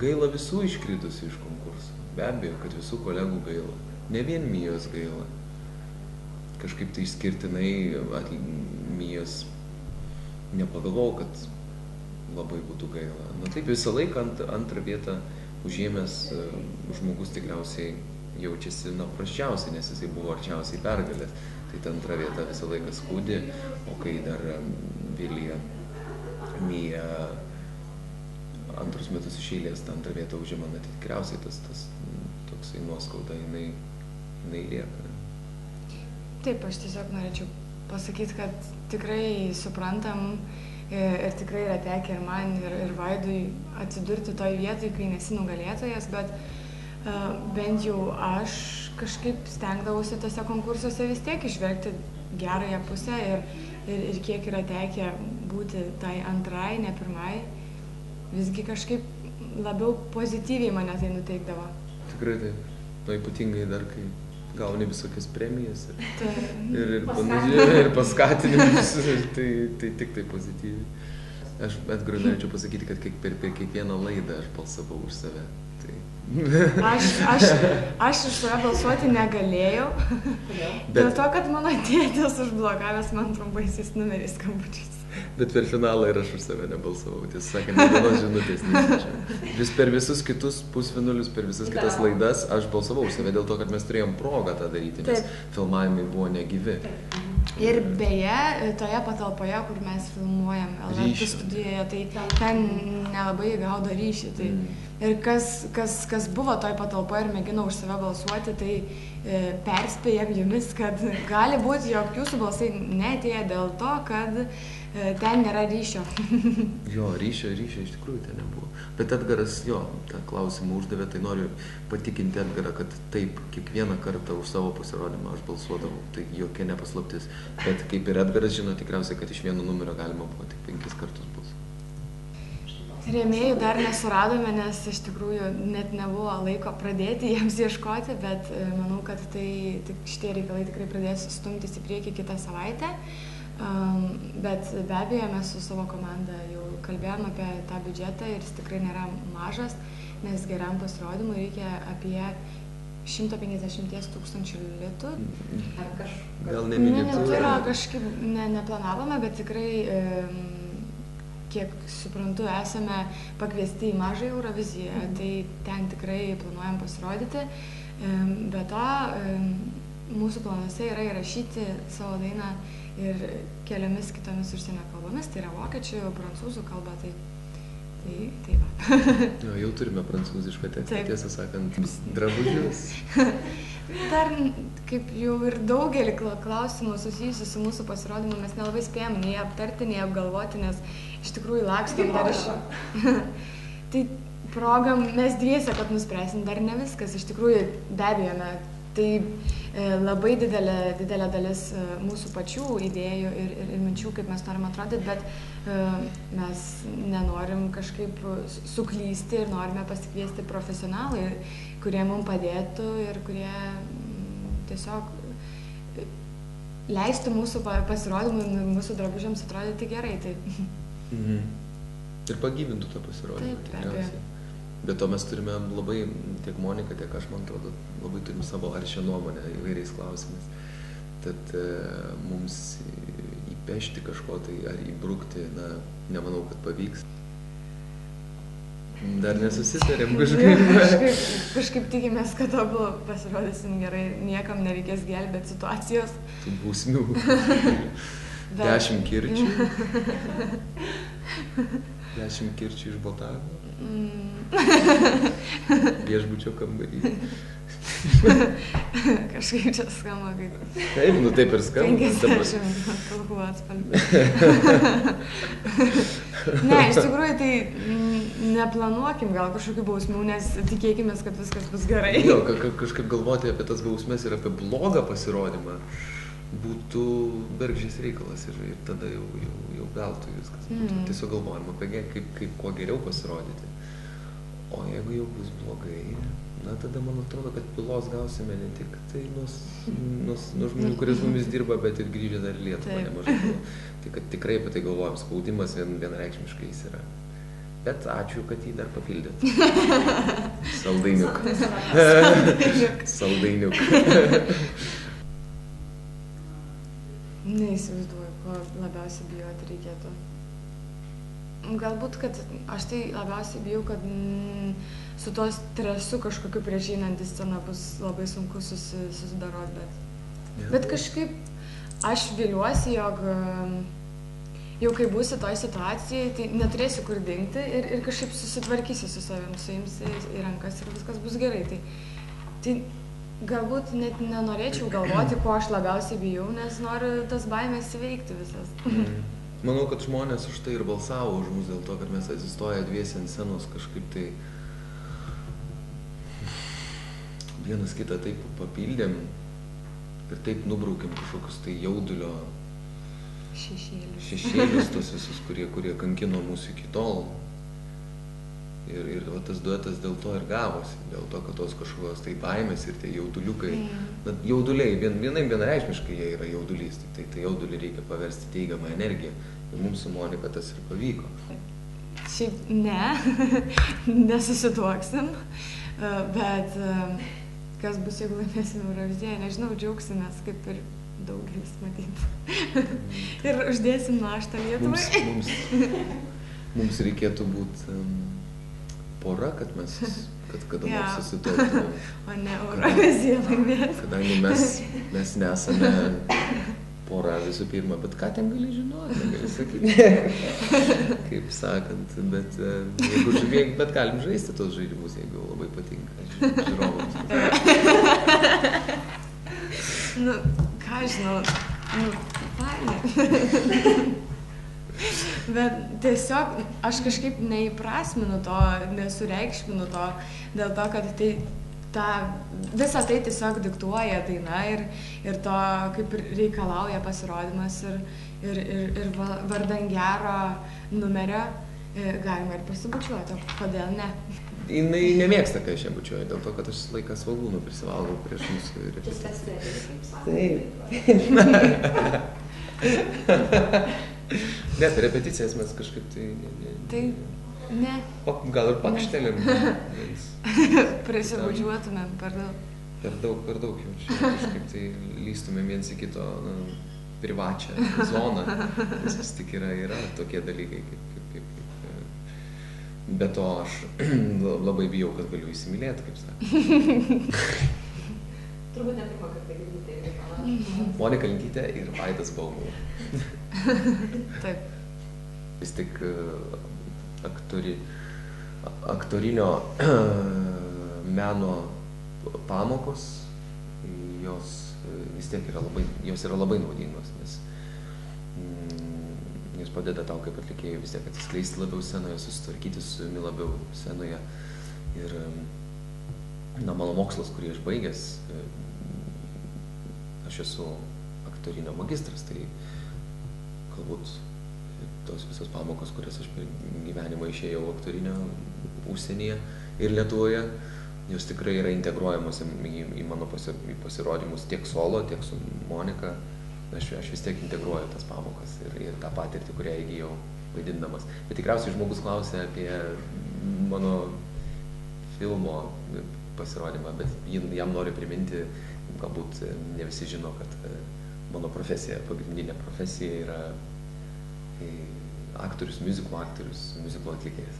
Gaila visų iškritusių iš konkurso. Be abejo, kad visų kolegų gaila. Ne vien Mijos gaila. Kažkaip tai išskirtinai Mijos nepagalvojau, kad labai būtų gaila. Na taip, visą laiką antrą vietą užėmęs žmogus tikriausiai jaučiasi prasčiausiai, nes jisai buvo arčiausiai pergalės. Tai ta antra vieta visą laiką skaudi, o kai dar Vilija Mija antrus metus iš eilės tą antrą vietą užima, tai tikriausiai tas toksai nuoskauda, jinai lieka. Taip, aš tiesiog norėčiau pasakyti, kad tikrai suprantam ir tikrai yra tekę ir man, ir Vaidui atsidurti toj vietoj, kai nesi nugalėtojas, bet bent jau aš kažkaip stengdavausi tose konkursuose vis tiek išvelgti gerąją pusę ir kiek yra tekę būti tai antrai, ne pirmai, visgi kažkaip labiau pozityviai mane tai nuteikdavo. Tikrai taip. Nu, ypatingai dar, kai gauni visokias premijas ir paskatinimus, tai tik tai pozityviai. Aš Edgarui norėčiau pasakyti, kad per kiekvieną laidą aš balsavau už save. Aš už save balsuoti negalėjau, dėl to, kad mano tėtis užblokavęs man trumpaisiais numeriais skambučiais. Bet per finalą ir aš už save nebalsavau, tiesą sakant, ne vienos žinutės nesiunčiau. Per visus kitus pusfinalius, per visas kitas laidas aš balsavau už save dėl to, kad mes turėjom progą tą daryti, nes filmavimai buvo negyvi. Ir beje, toje patalpoje, kur mes filmuojam LRT studijoje, tai ten nelabai gaudo ryšį. Tai ir kas buvo toj patalpoje ir mėgino už save balsuoti, tai perspėjam jumis, kad gali būti, jog jūsų balsai neatėjo dėl to, kad ten nėra ryšio. Jo, ryšio iš tikrųjų ten nebuvo. Bet Edgaras, tą klausimą uždavė, tai noriu patikinti Edgarą, kad taip, kiekvieną kartą už savo pasirodymą aš balsuodavau, tai jokia nepaslaptis. Bet kaip ir Edgaras žino, tikriausiai, kad iš vieno numerio galima buvo tik 5 kartus balsuoti. Rėmėjų dar nesuradome, nes iš tikrųjų net nebuvo laiko pradėti jiems ieškoti, bet manau, kad šitie reikalai tikrai pradės stumtis į priekį kitą savaitę. Bet be abejo, mes su savo komanda jau kalbėjom apie tą biudžetą ir jis tikrai nėra mažas, nes geram pasirodymui reikia apie 150 000 litų. Gal ne militų? Tai kažkaip neplanavome, bet tikrai, kiek suprantu, esame pakviesti į mažąją Euroviziją, tai ten tikrai planuojam pasirodyti. Be to, mūsų planuose yra įrašyti savo dainą ir keliomis kitomis užsienio kalbomis, tai yra vokiečių, prancūzų kalba, tai va. Jau turime prancūzišką tekstą, tiesą sakant, drabužius. Dar, kaip jau ir daugelį klausimų susijusių su mūsų pasirodymu, mes nelabai spėjom nei aptarti, nei apgalvoti, nes iš tikrųjų lakstom dar iš... Tai progam mes dviese, kad nuspręsim, dar ne viskas, iš tikrųjų be abejo, tai labai didelė dalis mūsų pačių idėjų ir minčių, kaip mes norim atrodyti, bet mes nenorim kažkaip suklysti ir norime pasikviesti profesionalai, kurie mums padėtų ir kurie tiesiog leistų mūsų pasirodymui ir mūsų drabužiams atrodyti gerai. Ir pagyvintų tą pasirodymą, tikriausiai. Bet to mes turime labai, tiek Monika, tiek aš, man atrodo, labai turim savo aršią nuomonę įvairiais klausimais. Tad mums įpešti kažko tai ar įbrukti, nemanau, kad pavyks. Dar nesusitarėm kažkaip. Kažkaip tikimės, kad abu pasirodysim gerai, niekam nereikės gelbėti situacijos. Tų bausmių. 10 kirčių. 10 kirčių iš botagų. Viešbučio kambarį. Kažkaip čia skamba kaip... Taip, taip ir skamba. 50 kalbų atspalvių. Ne, iš tikrųjų tai neplanuokim gal kažkokių bausmių, nes tikėkimės, kad viskas bus gerai. Kažkaip galvoti apie tas bausmes ir apie blogą pasirodymą būtų bergždžias reikalas ir tada jau veltui viskas. Tiesiog galvojam apie kaip kuo geriau pasirodyti. O jeigu jau bus blogai, tada man atrodo, kad pylos gausime ne tik tai nuo žmonių, kuris mumis dirba, bet ir grįžę dar Lietuvą nemažai. Tai kad tikrai apie tai galvojam, spaudimas vienareikšmiškai jis yra. Bet ačiū, kad jį dar papildėt. Saldainiuk. Saldainiuk. Neįsivaizduoju, ko labiausiai bijoti reikėtų. Galbūt, kad aš tai labiausiai bijau, kad su to stresu kažkokiu prieš einant į sceną bus labai sunku susidaroti, bet kažkaip aš viliuosi, jog jau kai būsi toj situacijai, tai neturėsi kur dingti ir kažkaip susitvarkysi su savim, suimsi į rankas ir viskas bus gerai. Tai galbūt net nenorėčiau galvoti, ko aš labiausiai bijau, nes noriu tas baimės įveikti visas. Manau, kad žmonės už tai ir balsavo už mus dėl to, kad mes atsistoję dviesi ant scenos kažkaip tai vienas kitą taip papildėm ir taip nubraukėm kažkokius tai jaudulio šešėlius tos visus, kurie kankino mūsų iki tol. Ir va, tas duetas dėl to ir gavosi, dėl to, kad tos kažkokios tai baimės ir tie jauduliukai, jauduliai, vienareikšmiškai jie yra jaudulys, tai jaudulį reikia paversti teigiamą energiją. Ir mums su Monika tas ir pavyko. Šiaip nesusituoksim, bet kas bus, jeigu laimėsim Euroviziją, nežinau, džiaugsimės kaip ir daugelis matyt. Ir uždėsim naštą Lietuvai. Mums reikėtų būti pora, kad kada nors susituoktumėm. O ne Euroviziją laimėti. Kadangi mes nesame pora visų pirma, bet ką ten gali žinoti, gali sakyti. Kaip sakant, bet galim žaisti tos žaidimus, jeigu labai patinka žiūrovams. Nu, ką žinau, fainai. Bet tiesiog aš kažkaip neįprasminu to, nesureikšminu to, dėl to, kad visą tai tiesiog diktuoja daina ir to kaip ir reikalauja pasirodymas ir vardan gero numerio galima ir pasibučiuoti, kodėl ne? Jinai nemėgsta, kai aš ją bučiuoju, dėl to, kad aš laiką svogūnų prisivalgau prieš mūsų repeticiją. Ne, per repeticijas mes kažkaip tai ne. Gal ir pakštelim. Prisibučiuotumėm per daug. Per daug jau čia kažkaip tai lystumėm viens į kito privačią zoną. Vis tik yra tokie dalykai kaip. Be to aš labai bijau, kad galiu įsimylėti, kaip sakė. Turbūt ne pirmą kartą girdite irgi panašu. Monika Linkytė ir Vaidas Baumila. Taip. Vis tik aktorinio meno pamokos, jos vis tiek yra labai naudingos, nes jis padeda tau kaip atlikėjui vis tiek atsiskleisti labiau scenoje, susitvarkyti su savimi labiau scenoje. Ir mano mokslas, kurį aš baigęs, aš esu aktorinio magistras, tai galbūt tos visos pamokos, kurias aš per gyvenimą išėjau aktorinio užsienyje ir Lietuvoje, jos tikrai yra integruojamos į mano pasirodymus tiek solo, tiek su Monika. Aš vis tiek integruoju tas pamokas ir tą patirtį, kurią įgijau vaidindamas. Bet tikriausiai žmogus klausė apie mano filmo pasirodymą, bet jam noriu priminti, galbūt ne visi žino, kad mano profesija, pagrindinė profesija yra aktorius, miuziklo aktorius, miuziklo atlikėjas.